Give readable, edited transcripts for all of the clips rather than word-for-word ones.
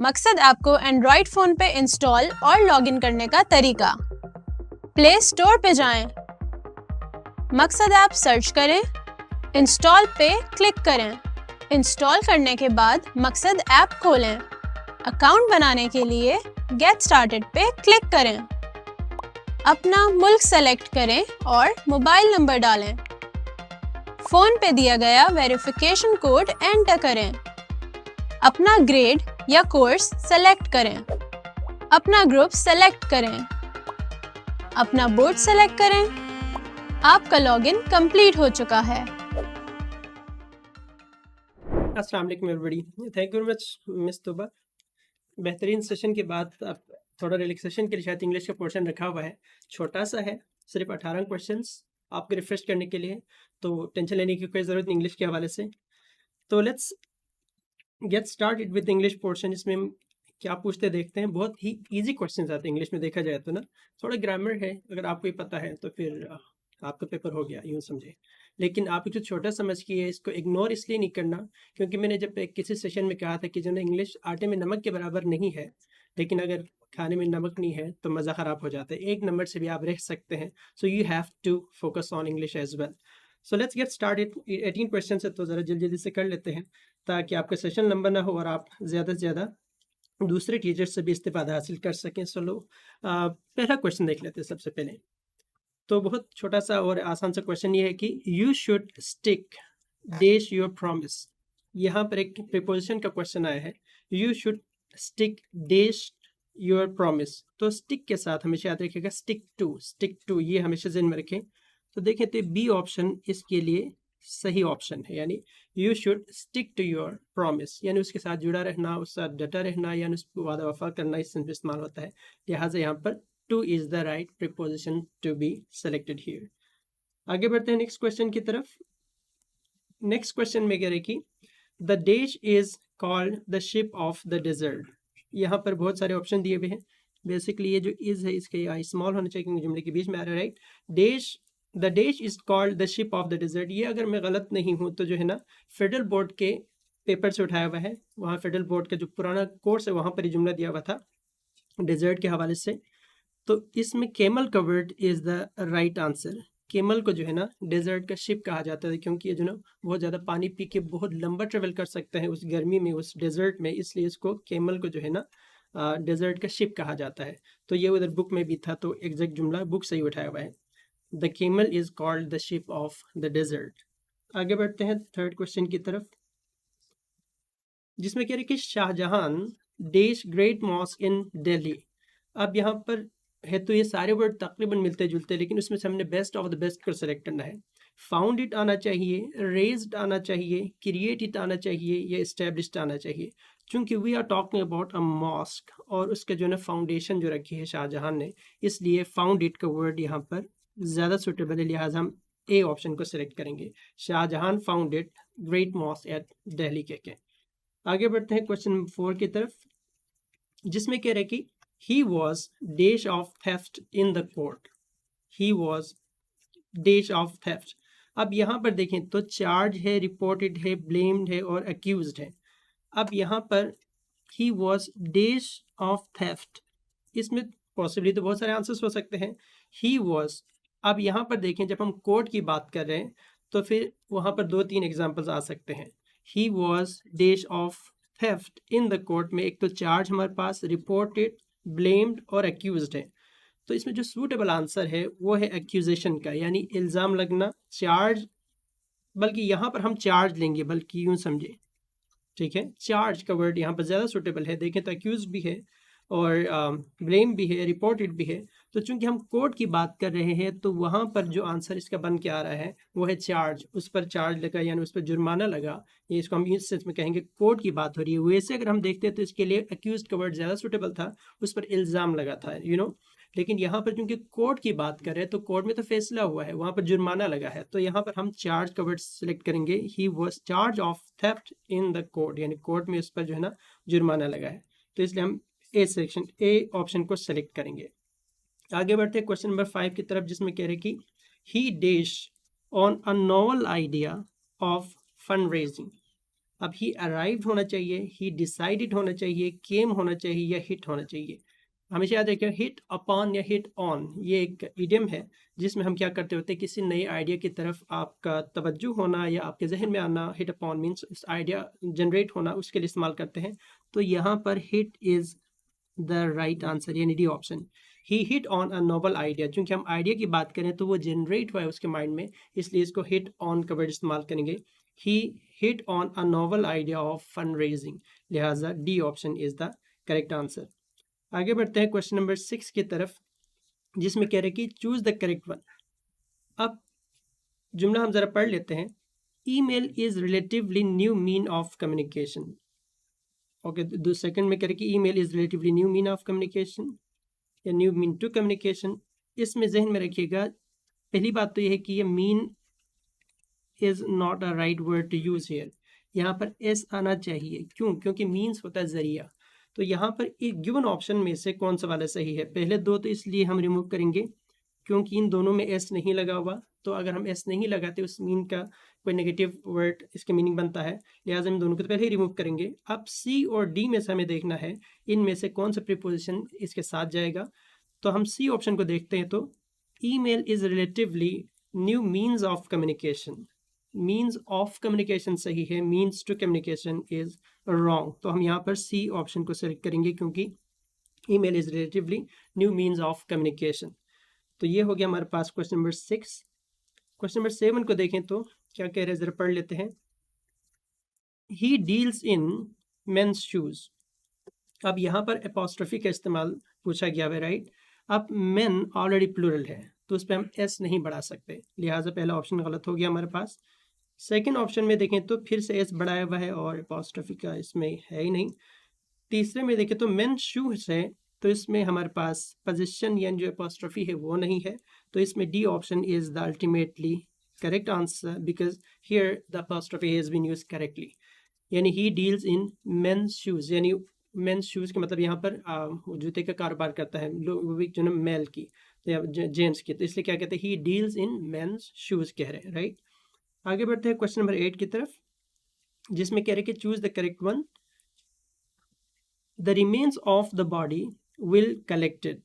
मकसद ऐप को Android phone पे इंस्टॉल और लॉगिन करने का तरीका। प्ले स्टोर पे जाएं, मकसद ऐप सर्च करें, इंस्टॉल पे क्लिक करें। इंस्टॉल करने के बाद मकसद ऐप खोलें। अकाउंट बनाने के लिए गेट स्टार्टेड पे क्लिक करें। अपना मुल्क सेलेक्ट करें और मोबाइल नंबर डालें। फ़ोन पे दिया गया वेरिफिकेशन कोड एंटर करें। अपना ग्रेड या कोर्स सेलेक्ट करें। अपना ग्रुप सेलेक्ट करें। अपना बोर्ड सेलेक्ट करें। आपका लॉगिन कंप्लीट हो चुका है। अस्सलाम वालेकुम everybody, thank you very much miss तोबा। बेहतरीन सेशन के बाद अब थोड़ा रिलैक्सेशन के लिए शायद इंग्लिश का पोर्शन रखा हुआ है, छोटा सा है, सिर्फ 18 क्वेश्चंस आपको रिफ्रेश करने के लिए, तो टेंशन लेने की कोई ज़रूरत नहीं इंग्लिश के हवाले से। तो let's get started with English portion. इसमें हम क्या पूछते देखते हैं। बहुत ही इजी क्वेश्चंस आते हैं इंग्लिश में, देखा जाए तो ना, थोड़ा ग्रामर है, अगर आपको ये पता है तो फिर आपका पेपर हो गया यूँ समझे। लेकिन आप जो छोटा समझ के इसको इग्नोर इसलिए नहीं करना, क्योंकि मैंने जब किसी सेशन में कहा था कि जो ना इंग्लिश आटे में नमक के बराबर नहीं है, लेकिन अगर खाने में नमक नहीं है तो मज़ा ख़राब हो जाता है। एक नंबर से भी आप रह सकते हैं। So you have to focus on English as well. So let's get started. 18 question है तो ज़रा जल्दी जल्दी से कर लेते हैं, ताकि आपका सेशन लंबा ना हो और आप ज़्यादा से ज़्यादा दूसरे टीचर से भी इस्तेफादा हासिल कर सकें। सो लो पहला क्वेश्चन देख लेते हैं सबसे पहले। तो बहुत छोटा सा और आसान सा क्वेश्चन ये है कि you should stick dash your promise. यहाँ पर एक प्रीपोजिशन का क्वेश्चन आया है, you should stick dash your promise. तो स्टिक के साथ हमेशा याद रखिएगा स्टिक टू, ये हमेशा ज़हन में रखें। तो देखें तो बी ऑप्शन इसके लिए सही ऑप्शन है, यानी you should stick to your promise, यानी उसके साथ जुड़ा रहना, उसके साथ डटा रहना, यानी उसको वादा वफा करना, इस सेंस में इस्तेमाल होता है। लिहाजा यहाँ पर to is the right preposition to be selected here. आगे बढ़ते हैं नेक्स्ट क्वेश्चन की तरफ। नेक्स्ट क्वेश्चन में कह रहे कि the dish is called the ship of the desert. यहाँ पर बहुत सारे ऑप्शन दिए हुए हैं। बेसिकली ये जो इज है इसके स्मॉल होना चाहिए, क्योंकि जुमले के बीच में आ रहा है, right. Dish, the dish is called the ship of the desert, ये अगर मैं गलत नहीं हूँ तो जो है ना फेडरल बोर्ड के पेपर से उठाया हुआ है। वहाँ फेडरल बोर्ड का जो पुराना कोर्स है वहाँ पर ये जुमला दिया हुआ था डेजर्ट के हवाले से। तो इसमें केमल का word is the right answer. Camel को जो है ना डेजर्ट का शिप कहा जाता है, क्योंकि ये जो ना बहुत ज़्यादा पानी पी के बहुत लंबा ट्रेवल कर सकते हैं उस गर्मी में, उस डेजर्ट में, इसलिए इसको केमल को जो है ना डेजर्ट का शिप कहा जाता है। तो ये उधर बुक में भी था, तो एग्जैक्ट जुमला बुक से ही उठाया हुआ है। The camel is called the ship of the desert. आगे बढ़ते हैं थर्ड क्वेश्चन की तरफ, जिसमें कह रहे कि Shah Jahan dash great mosque in Delhi. अब यहाँ पर है तो ये सारे वर्ड तकरीबन मिलते जुलते, लेकिन उसमें से हमने बेस्ट ऑफ द बेस्ट को सेलेक्ट करना है। फाउंड इट आना चाहिए, रेज्ड आना चाहिए, क्रिएट इट आना चाहिए, या इस्टेब्लिश्ड आना चाहिए। चूंकि we are talking about a mosque और उसके जो है ना फाउंडेशन जो रखी है शाहजहां ने, इसलिए फाउंड इट का वर्ड यहाँ पर ज़्यादा सुटेबल है, लिहाजा हम ए ऑप्शन को सिलेक्ट करेंगे। Shah Jahan found it great mosque at Delhi के। आगे बढ़ते हैं क्वेश्चन नंबर 4 की तरफ, जिसमें कह रहे कि he was dash of theft in the court, he was dash of theft। अब यहाँ पर देखें तो चार्ज है, रिपोर्टेड है, ब्लेम्ड है और अक्यूज्ड है। अब यहाँ पर he was dash of theft, इसमें पॉसिबली तो बहुत सारे आंसर्स हो सकते हैं। he was, अब यहाँ पर देखें जब हम कोर्ट की बात कर रहे हैं तो फिर वहाँ पर 2-3 एग्जाम्पल्स आ सकते हैं। he was dash of theft in the court में एक तो चार्ज हमारे पास, रिपोर्टेड, ब्लेम्ड और एक्यूज्ड है। तो इसमें जो सूटेबल आंसर है वो है एक्यूजेशन का, यानी इल्ज़ाम लगना। चार्ज, बल्कि यहाँ पर हम चार्ज लेंगे, बल्कि यूँ समझे, ठीक है, चार्ज का वर्ड यहाँ पर ज़्यादा सूटेबल है। देखें तो एक्यूज भी है और ब्लेम भी है, रिपोर्टेड भी है। तो चूंकि हम कोर्ट की बात कर रहे हैं तो वहाँ पर जो आंसर इसका बन के आ रहा है वो है चार्ज। उस पर चार्ज लगा, यानी उस पर जुर्माना लगा, ये इसको हम इस सेंस में कहेंगे कोर्ट की बात हो रही है। वैसे अगर हम देखते हैं तो इसके लिए एक्यूज का वर्ड ज़्यादा सूटेबल था, उस पर इल्ज़ाम लगा था, लेकिन यहाँ पर चूंकि कोर्ट की बात कर रहे हैं तो कोर्ट में तो फैसला हुआ है, वहाँ पर जुर्माना लगा है, तो यहाँ पर हम चार्ज का वर्ड सेलेक्ट करेंगे। He was charge of theft in the court, यानी कोर्ट में उस पर जो है ना जुर्माना लगा है, तो इसलिए हम ए ऑप्शन को सेलेक्ट करेंगे। आगे बढ़ते हैं क्वेश्चन नंबर 5 की तरफ, जिसमें कह रहे कि he dash on a novel idea of fund raising. अब ही अराइव्ड होना चाहिए, ही डिसाइडेड होना चाहिए, केम होना चाहिए या हिट होना चाहिए। हमेशा याद रखिए हिट अपॉन या हिट ऑन ये एक इडियम है जिसमें हम क्या करते होते हैं, किसी नए आइडिया की तरफ आपका तवज्जो होना या आपके जहन में आना, हिट अपॉन मीन्स इस आइडिया जनरेट होना, उसके लिए इस्तेमाल करते हैं। तो यहाँ पर hit is the right answer यानी D option. He hit on a noble idea, क्योंकि हम आइडिया की बात करें तो वो जनरेट हुआ है उसके माइंड में, इसलिए इसको हिट ऑन का वर्ड इस्तेमाल करेंगे। He hit on a noble idea of fund raising, लिहाजा D option is the correct answer. आगे बढ़ते हैं क्वेश्चन नंबर 6 की तरफ, जिसमें कह रहे कि चूज द करेक्ट वन। अब जुमला हम जरा पढ़ लेते हैं। Email is relatively new mean of communication. Okay, दो सेकंड में कह रहे कि email is relatively new mean of communication या न्यू मीन टू कम्युनिकेशन। इसमें जहन में रखिएगा, पहली बात तो यह है कि ये mean is not a right word to use here. यहाँ पर एस आना चाहिए, क्यों? क्योंकि मीन्स होता है जरिया। तो यहाँ पर एक गिवन ऑप्शन में से कौन सा वाला सही है? पहले दो तो इसलिए हम रिमूव करेंगे क्योंकि इन दोनों में एस नहीं लगा हुआ। तो अगर हम एस नहीं लगाते उस मीन का कोई नेगेटिव वर्ड इसके मीनिंग बनता है, लिहाजा हम दोनों को तो पहले ही रिमूव करेंगे। अब सी और डी में से हमें देखना है इनमें से कौन सा प्रीपोजिशन इसके साथ जाएगा। तो हम सी ऑप्शन को देखते हैं। तो email is relatively new means of communication, means of communication सही है, means to communication is wrong. तो हम यहाँ पर सी ऑप्शन को सेलेक्ट करेंगे क्योंकि email is relatively new means of communication. तो ये हो गया हमारे पास क्वेश्चन नंबर 6। क्वेश्चन नंबर 7 को देखें तो क्या कह रहे हैं, जरा पढ़ लेते हैं। He deals in men's shoes. अब यहाँ पर एपोस्ट्रोफी का इस्तेमाल पूछा गया है, राइट। अब मेन ऑलरेडी प्लूरल है तो उस पर हम एस नहीं बढ़ा सकते, लिहाजा पहला ऑप्शन गलत हो गया हमारे पास। सेकंड ऑप्शन में देखें तो फिर से एस बढ़ाया हुआ है और एपोस्ट्रोफी का इसमें है ही नहीं। तीसरे में देखें तो मेन शूज है तो इसमें हमारे पास पोजीशन यानी जो एपोस्ट्रोफी है वो नहीं है। तो इसमें D option is the ultimately correct answer because here the apostrophe has been used correctly. यानी he deals in men's shoes, यानी मेंस शूज का मतलब यहाँ पर जूते का कारोबार करता है जो ना मेल की या जेंट्स की, तो इसलिए क्या कहते हैं, he deals in men's shoes कह रहे हैं, राइट। आगे बढ़ते हैं क्वेश्चन नंबर 8 की तरफ, जिसमें कह रहे कि choose the correct one. The remains of the body will collected.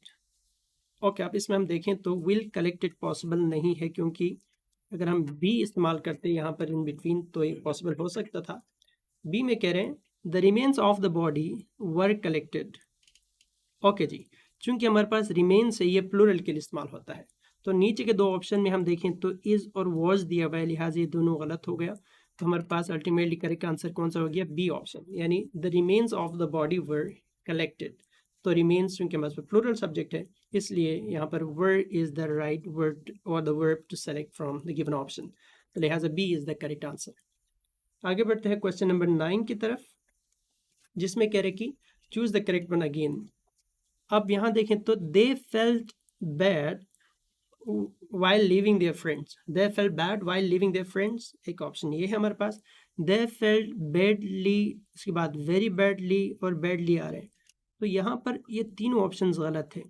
Okay, अब इसमें हम देखें तो विल कलेक्टेड पॉसिबल नहीं है, क्योंकि अगर हम बी इस्तेमाल करते यहाँ पर इन बिटवीन तो ये पॉसिबल हो सकता था। बी में कह रहे हैं the remains of the body were collected. Okay जी, चूंकि हमारे पास रिमेन्स है ये प्लूरल के लिए इस्तेमाल होता है, तो नीचे के दो ऑप्शन में हम देखें तो इज और वॉज दिया हुआ है, लिहाजा ये दोनों गलत हो गया। तो हमारे पास अल्टीमेटली करेक्ट आंसर कौन सा हो गया? बी ऑप्शन, यानी the remains of the body were collected. तो रिमेन्स चूंकि हमारे पास प्लूरल सब्जेक्ट है इसलिए यहाँ पर were is the right word और the verb to select from the given option, तो लिहाजा b is the correct answer. आगे बढ़ते हैं क्वेश्चन नंबर 9 की तरफ, जिसमें कह रहे कि choose the correct one again. अब यहाँ देखें तो they felt bad while leaving their friends, they felt bad while leaving their friends, एक ऑप्शन ये है हमारे पास। they felt badly, उसके बाद very badly और badly आ रहे हैं। तो यहाँ पर ये तीनों ऑप्शंस गलत है,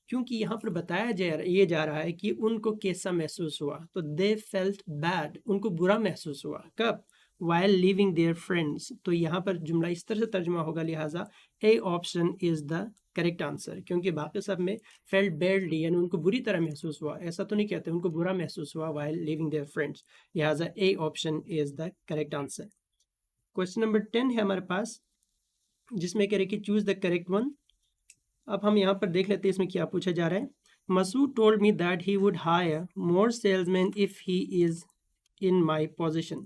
क्योंकि यहाँ पर बताया जा रहा है कि उनको कैसा महसूस हुआ। तो they felt bad, उनको बुरा महसूस हुआ कब? while leaving their friends। तो यहाँ पर जुमला इस तरह से तर्जुमा होगा, लिहाजा ए option is the correct answer, क्योंकि बाकी सब में फेल्ट बैडली यानी उनको बुरी तरह महसूस हुआ, ऐसा तो नहीं कहते, उनको बुरा महसूस हुआ while leaving their friends, लिहाजा ए option is the correct answer. Question number 10 है हमारे पास, जिसमें कह रहे कि चूज द करेक्ट वन। अब हम यहाँ पर देख लेते हैं इसमें क्या पूछा जा रहा है। Masood told me that he would hire more salesman if he is in my position.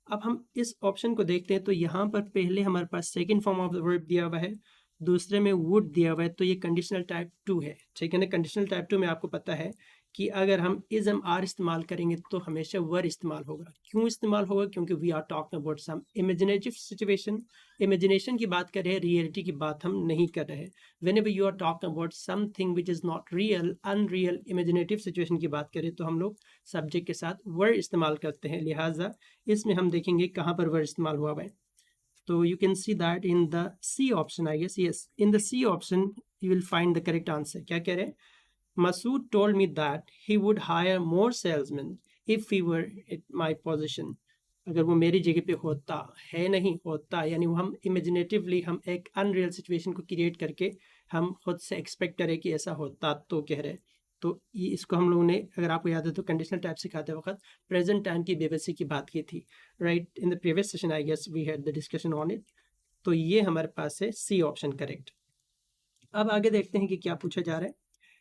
अब हम इस ऑप्शन को देखते हैं तो यहाँ पर पहले हमारे पास second form of the verb दिया हुआ है, दूसरे में वुड दिया हुआ है, तो ये कंडीशनल टाइप 2 है, ठीक है ना। कंडीशनल टाइप 2 में आपको पता है कि अगर हम इज एम आर इस्तेमाल करेंगे तो हमेशा वर इस्तेमाल होगा। क्यों इस्तेमाल होगा? क्योंकि we are talking about some imaginative situation, imagination की बात कर रहे हैं, रियलिटी की बात हम नहीं कर रहे हैं। Whenever you are talking about something which is not real, unreal, imaginative situation की बात करें तो हम लोग सब्जेक्ट के साथ वर इस्तेमाल करते हैं, लिहाजा इसमें हम देखेंगे कहाँ पर वर इस्तेमाल हुआ है। तो you can see that in the C option, I guess, yes, in the C option you will find the correct answer। क्या कह रहे हैं? Masood told me that he would hire more salesmen if he were at my position। अगर वो मेरी जगह पे होता, है नहीं होता, यानी वो हम इमेजिनेटिवली हम एक अनरियल सिचुएशन को क्रिएट करके हम खुद से एक्सपेक्ट करें कि ऐसा होता, तो कह रहे। तो ये इसको हम लोगों ने, अगर आपको याद है तो कंडीशनल टाइप सिखाते वक्त प्रेजेंट टाइम की बेबसी की बात की थी, right. In the previous session I guess we had the discussion on it. तो ये हमारे पास है सी ऑप्शन करेक्ट। अब आगे देखते हैं कि क्या पूछा जा रहा है।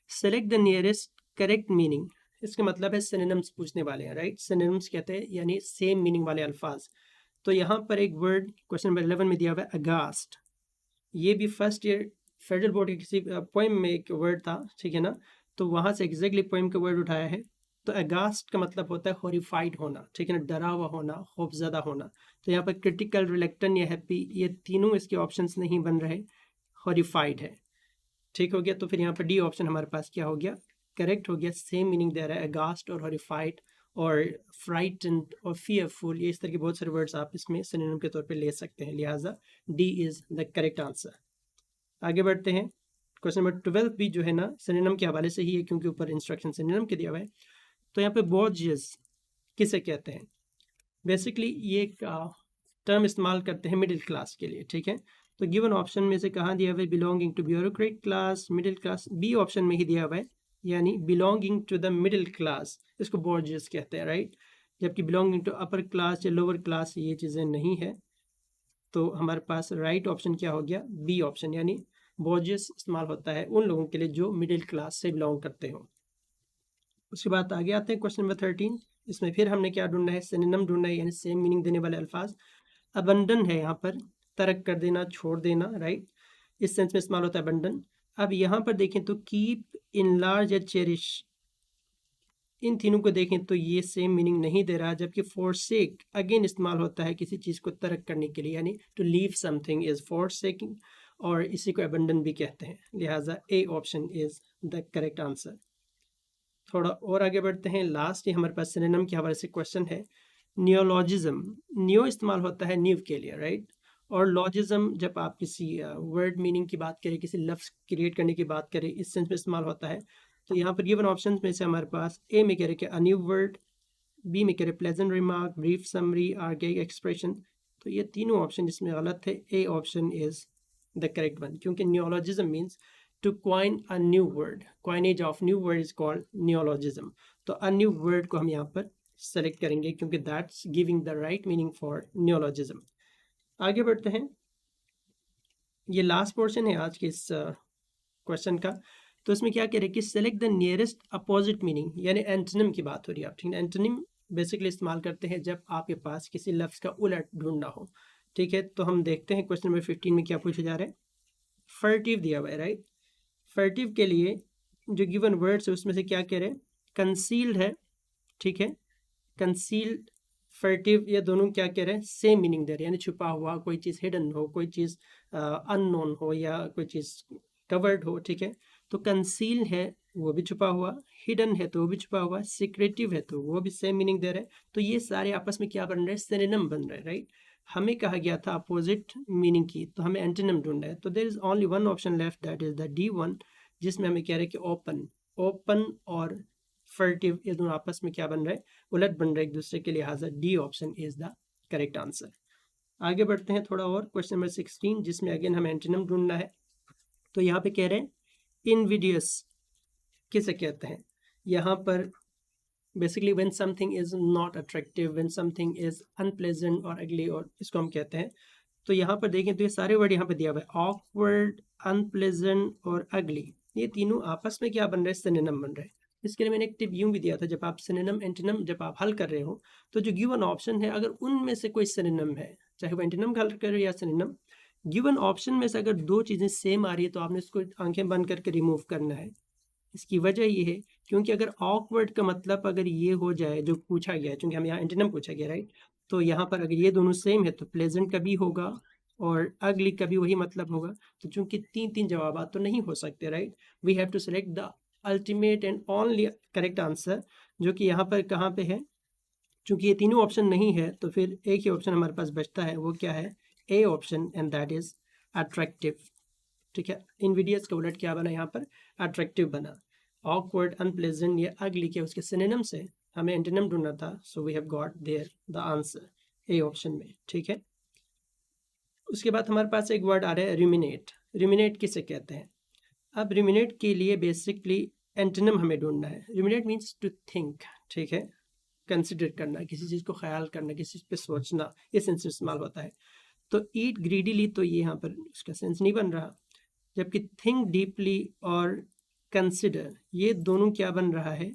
Select the nearest correct meaning, इसका मतलब है सिनोनिम्स पूछने वाले हैं, राइट। सिनोनिम्स कहते हैं यानी सेम मीनिंग वाले अल्फाज। तो यहाँ पर एक वर्ड क्वेश्चन नंबर 11 में दिया हुआ है अगास्ट। ये भी फर्स्ट ईयर फेडरल बोर्ड के किसी पोएम में एक वर्ड था, ठीक है ना। तो वहाँ से एग्जैक्टली पोएम का वर्ड उठाया है। तो अगास्ट का मतलब होता है हॉरिफाइड होना, ठीक है ना, डरा हुआ होना, खौफजदा होना। तो यहाँ पर क्रिटिकल, रिलेक्टेंट या हैप्पी, ये तीनों इसके ऑप्शंस नहीं बन रहे, हॉरिफाइड है। ठीक हो गया। तो फिर यहाँ पर डी ऑप्शन हमारे पास क्या हो गया, करेक्ट हो गया। सेम मीनिंग दे रहा है, अगास्ट और हॉरिफाइड और फ्राइटेंड और फियरफुल, ये इस तरह के बहुत सारे वर्ड्स आप इसमें सिनोनिम के तौर पे ले सकते हैं। लिहाजा D is the correct answer. आगे बढ़ते हैं। क्वेश्चन नंबर 12 भी जो है ना सिनोनिम के हवाले से ही है, क्योंकि ऊपर इंस्ट्रक्शन सिनोनिम के दिया हुआ है। तो यहाँ पे बॉर्जियस किसे कहते हैं? बेसिकली ये एक टर्म इस्तेमाल करते हैं मिडिल क्लास के लिए, ठीक है। तो गिवन ऑप्शन में से कहाँ दिया हुआ है, belonging to bureaucrat class, middle class, b option में ही दिया हुआ है, यानी belonging to the middle class, इसको बॉर्जियस कहते हैं, राइट। जबकि बिलोंगिंग टू अपर क्लास या लोअर क्लास ये चीज़ें नहीं है। तो हमारे पास राइट ऑप्शन क्या हो गया, बी ऑप्शन, यानी बॉर्जियस इस्तेमाल होता है उन लोगों के लिए जो मिडिल क्लास से बिलोंग करते हो। उसके बाद आगे आते हैं क्वेश्चन नंबर 13। इसमें फिर हमने क्या ढूंढना है, सिनोनिम ढूंढना है, यानी सेम मीनिंग देने वाले अल्फाज। अबंडन है यहाँ पर, तर्क कर देना, छोड़ देना, राइट। इस सेंस में इस्तेमाल होता है अबंडन। अब यहाँ पर देखें तो कीप, इनलार्ज या चेरिश, इन तीनों को देखें तो ये सेम मीनिंग नहीं दे रहा। जबकि फॉरसेक अगेन इस्तेमाल होता है किसी चीज़ को तर्क करने के लिए, यानी टू लीव समथिंग इज फॉरसेकिंग, और इसी को अबंडन भी कहते हैं। लिहाजा ए option is the correct answer. थोड़ा और आगे बढ़ते हैं। लास्ट ये हमारे पास सिनोनिम के हवाले से क्वेश्चन है। नियोलॉजिज्म, नियो इस्तेमाल होता है न्यू के लिए, राइट। और लॉजिज्म जब आप किसी वर्ड मीनिंग की बात करें, किसी लफ्ज़ क्रिएट करने की बात करें, इस सेंस में इस्तेमाल होता है। तो यहाँ पर गिवन ऑप्शंस में से हमारे पास ए में कह रहे कि अ न्यू वर्ड, बी में कह रहे pleasant remark, brief summary, archaic expression. तो ये तीनों ऑप्शन इसमें गलत है। A option is the correct one, क्योंकि neologism means to coin a new word, coinage of new word is called neologism. तो अ न्यू वर्ड को हम यहाँ पर सेलेक्ट करेंगे, क्योंकि that's giving the right meaning for नियोलॉजिज्म। आगे बढ़ते हैं। ये लास्ट पोर्शन है आज के इस क्वेश्चन का। तो इसमें क्या कह रहे हैं कि select the nearest opposite meaning, यानी एंटोनिम की बात हो रही है। आप ठीक है, एंटोनिम बेसिकली इस्तेमाल करते हैं जब आपके पास किसी लफ्ज़ का उलट ढूंढना हो, ठीक है। तो हम देखते हैं क्वेश्चन नंबर 15 में क्या पूछा जा रहा है। फर्टिव दिया हुआ है, राइट। फर्टिव के लिए जो गिवन वर्ड्स है उसमें से क्या कह रहे हैं, कंसील्ड है, ठीक है। कंसील्ड, फर्टिव, ये दोनों क्या कह रहे हैं, सेम मीनिंग दे रहे हैं, यानी छुपा हुआ, कोई चीज़ हिडन हो, कोई चीज़ अननोन हो, या कोई चीज़ कवर्ड हो, ठीक है। तो कंसील है वो भी छुपा हुआ, हिडन है तो वो भी छुपा हुआ, सीक्रेटिव है तो वो भी सेम मीनिंग दे रहा है। तो ये सारे आपस में क्या बन रहे हैं, सिनोनिम बन रहे हैं, राइट। हमें कहा गया था अपोजिट मीनिंग की, तो हमें एंटोनिम ढूंढना है। तो there is only one option left, that is the d one, जिसमें हमें कह रहे हैं कि ओपन, ओपन और फर्टिव ये दोनों आपस में क्या बन रहे हैं, उलट बन रहे हैं एक दूसरे के। लिहाजा D option is the correct answer. आगे बढ़ते हैं थोड़ा और, क्वेश्चन नंबर 16, जिसमें अगेन हमें एंटोनिम ढूंढना है। तो यहाँ पे कह रहे हैं इनविडियस किसे कहते हैं। यहाँ पर basically when something is not attractive, when something is unpleasant और अगली, और इसको हम कहते हैं। तो यहाँ पर देखें तो ये सारे वर्ड यहाँ पे दिया हुआ है, ऑकवर्ड, अनप्लेजेंट और अगली, ये तीनों आपस में क्या बन रहे हैं, सिनोनिम बन रहे हैं। इसके लिए मैंने एक टिप यूँ भी दिया था, जब आप सिनोनिम एंटोनिम जब आप हल कर रहे हो, तो जो गिवन ऑप्शन है अगर उनमें से कोई सिनोनिम है, चाहे वो एंटोनिम हल कर रहे हो या सिनोनिम, गिवन ऑप्शन में से अगर दो चीज़ें सेम आ रही है तो आपने इसको आंखें बंद करके रिमूव करना है। इसकी वजह ये है क्योंकि अगर ऑकवर्ड का मतलब अगर ये हो जाए जो पूछा गया है, क्योंकि हम यहाँ एंटोनिम पूछा गया, राइट। तो यहाँ पर अगर ये दोनों सेम है तो प्लेजेंट का भी होगा और अगली का भी वही मतलब होगा। तो चूंकि तीन तीन जवाब तो नहीं हो सकते, right, we have to select the ultimate and only correct answer, जो कि यहाँ पर कहाँ पे है। चूंकि ये तीनों ऑप्शन नहीं है तो फिर एक ही ऑप्शन हमारे पास बचता है, वो क्या है, A option, and that is attractive, ठीक है। इनविडियस का उलट क्या बना यहाँ पर, अट्रैक्टिव बना। ऑकवर्ड, अनप्लेजेंट या अगली के उसके सिनोनिम से हमें एंटोनिम ढूंढना था, so we have got there the answer. A option में, ठीक है। उसके बाद हमारे पास एक वर्ड आ रहा है रिमिनेट। रिमिनेट किसे कहते हैं? अब रिमिनेट के लिए बेसिकली एंटोनिम हमें ढूंढना है। रिमिनेट मीन्स टू थिंक, ठीक है, कंसिडर करना, किसी चीज़ को ख्याल करना, किसी चीज़ पे सोचना, इस सेंस में इस्तेमाल होता है। तो ईट ग्रीडीली तो ये यहाँ पर उसका सेंस नहीं बन रहा, जबकि थिंक डीपली और कंसिडर ये दोनों क्या बन रहा है,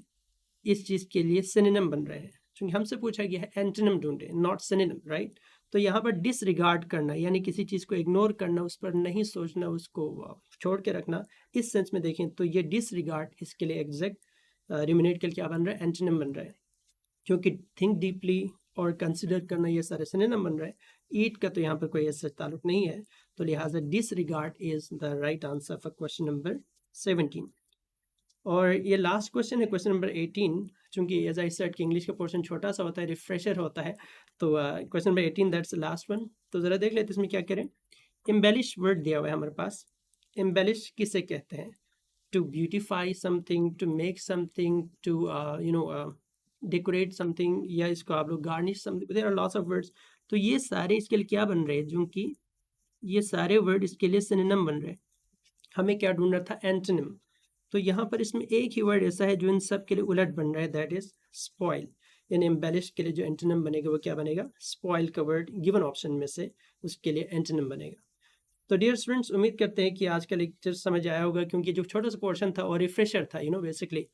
इस चीज़ के लिए सिनोनिम बन रहे हैं, क्योंकि हमसे पूछा गया है एंटोनिम ढूंढे, नॉट सिनोनिम, राइट। तो यहाँ पर डिसरिगार्ड करना यानी किसी चीज़ को इग्नोर करना, उस पर नहीं सोचना, उसको छोड़ के रखना, इस सेंस में देखें तो ये डिसरिगार्ड इसके लिए एग्जैक्ट रिमिनेट के लिए क्या बन रहा है, एंटोनिम बन रहा है। क्योंकि थिंक डीपली और कंसिडर करना ये सारे सिनोनिम बन रहे हैं, ईट का तो यहाँ पर कोई ऐसा ताल्लुक नहीं है, तो लिहाजा disregard is the right answer for question number 17। और ये लास्ट क्वेश्चन है, क्वेश्चन नंबर 18। चूंकि एज आई सेड कि इंग्लिश का पोर्शन छोटा सा होता है, रिफ्रेशर होता है, तो question number 18 that's the last one. तो ज़रा देख लेते इसमें क्या करें। एम्बेलिश वर्ड दिया हुआ है हमारे पास। एम्बेलिश किसे कहते हैं? To beautify something, to make something, to decorate something, या इसको आप लोग garnish something, there are lots of words. तो ये सारे इसके लिए क्या बन रहे हैं, जो कि ये सारे वर्ड इसके लिए सिनोनिम बन रहे हैं। हमें क्या ढूंढना था, एंटोनिम। तो यहाँ पर इसमें एक ही वर्ड ऐसा है जो इन सब के लिए उलट बन रहा है, दैट इज स्पॉइल। यानी एम्बेलिश के लिए जो एंटोनिम बनेगा वो क्या बनेगा, स्पॉइल का वर्ड गिवन ऑप्शन में से उसके लिए एंटोनिम बनेगा। तो डियर स्टूडेंट्स, उम्मीद करते हैं कि आज का लेक्चर समझ आया होगा, क्योंकि जो छोटा सा पोर्शन था और रिफ्रेशर था बेसिकली।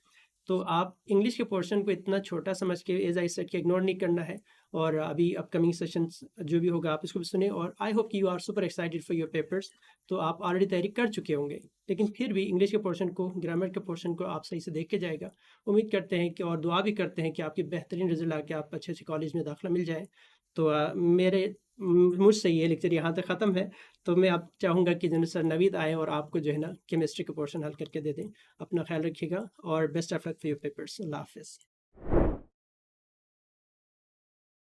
तो आप इंग्लिश के पोर्शन को इतना छोटा समझ के एज आई सेड के इग्नोर नहीं करना है, और अभी अपकमिंग सेशंस जो भी होगा आप इसको भी सुने, और आई होप कि you are super excited for your papers. तो आप ऑलरेडी तैयारी कर चुके होंगे, लेकिन फिर भी इंग्लिश के पोर्शन को, ग्रामर के पोर्शन को आप सही से देख के जाएगा। उम्मीद करते हैं कि, और दुआ भी करते हैं कि आपके बेहतरीन रिजल्ट आके आप अच्छे अच्छे कॉलेज में दाखिला मिल जाए। तो मुझसे ये लेक्चर यहाँ तक ख़त्म है। तो मैं आप चाहूँगा कि जो सर नवीद आए और आपको जो है ना केमिस्ट्री का पोर्शन हल करके दे दें। अपना ख्याल रखिएगा और best of luck for your papers. अल्लाह हाफिज़।